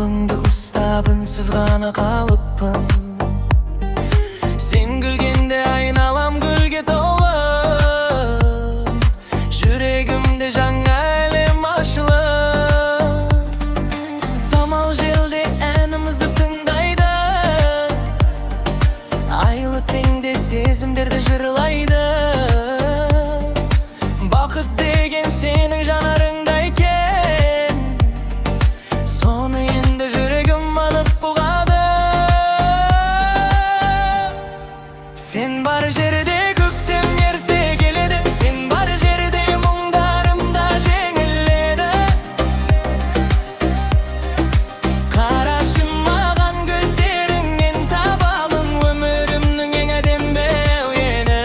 Kolыңды ұстап үнсіз ғана қалыппын. Sen gülgende aynalam gülge dolu. Yüreğimde жаңа әлем açılır. Самал желде әнімізді тыңдайды. Айлы теңде сезімдерді жырлайды. Бақыт деген сенің жанарыңда екен. Соны енді жүрегім алып бұғады. Sen бар жерде көктем ерте келеді. Sen бар жерде мұңдарым да жеңіледі. Қарашы маған көздеріңнен табамын өмірімнің ең әдемі әуені.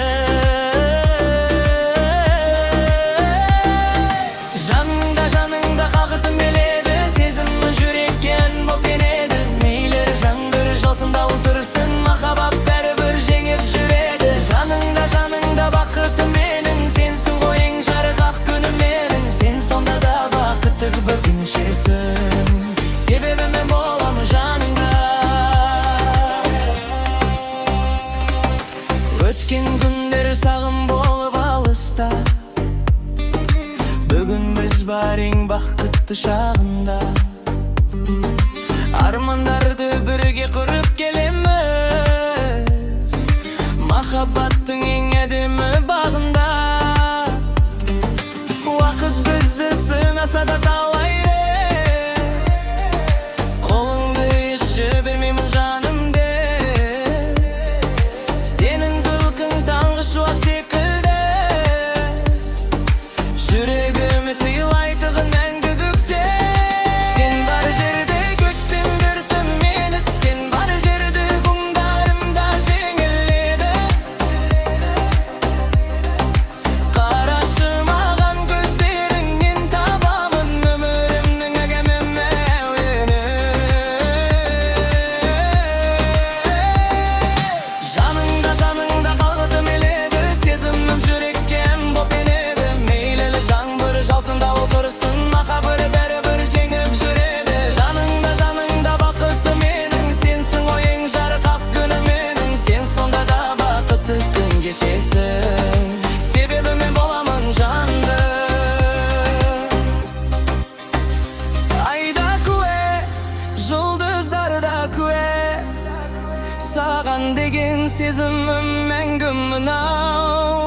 Жаныңда қалғытым келеді. Сезімі жүректен болып енеді. Мейлі жаңбыр жаусын да отырсын, махаббат бәрібір жеңіп жүреді. Жаныңда бақытым менің, сенсің ғой ең жарық ақ күнім менің. Сен сонда да бақытты бүгіншесің, себебі мен боламын жаныңда. Өткен күндер сағым болып алыста, бүгін біз бар ең бақытты шағында. Армандарды бірге құрып келеміз, махаббаттың ең әдемі бағында. Уақыт бізді сынаса да талай рет, қолыңды еші бермеймін жаным деп. Сенің күлкің таңғы шуақ секілді, жүрегіме сыйлайтұғын мәңгі көкте. Сен бар жерде көктемдер түменіп, сен бар жерде мұңдарым да жеңіледі. Қарашы маған көздеріңнен табамын өмірімнің әдемі әуені. Жаныңда қалғытым келеді. Сезімім жүректен болып енеді. Мейлі жаңбыр жаусын да отырсын, махаббат бәрібір жеңіп жүреді. Жаныңда бақытты менің, сенсің ғой ең жарық ақ күнім менің. Сен сонда да бақытты күн кешесің, себебі мен боламын жанды. Айда куә, жұлдыздар да куә, саған деген сезімім мәңгі мынау.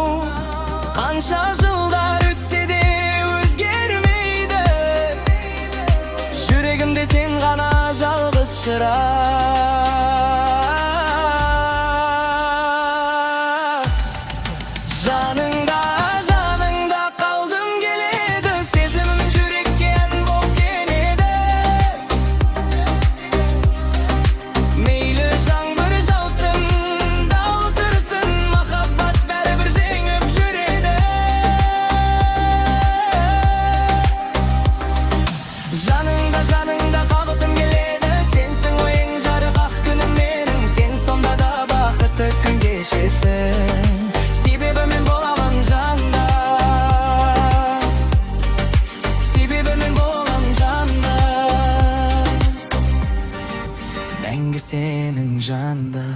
Қанша жылдар өтсе де өзгермейді, жүрегімде сен ғана жалғыз шырақ. Жаныңда қалдым келеді. Сезімім жүректен болып енеді. Мейлі жаңбыр жаусын да отырсын, махаббат бәрібір жеңіп жүреді. Жаныңда қалғытым келеді. Сенсің ғой ең жарық ақ күнім менің. Сен сонда да бақытты күн кешесің, себебі мен боламын жанда. Себебі мен боламын жанда, мәңгі сенің жанда.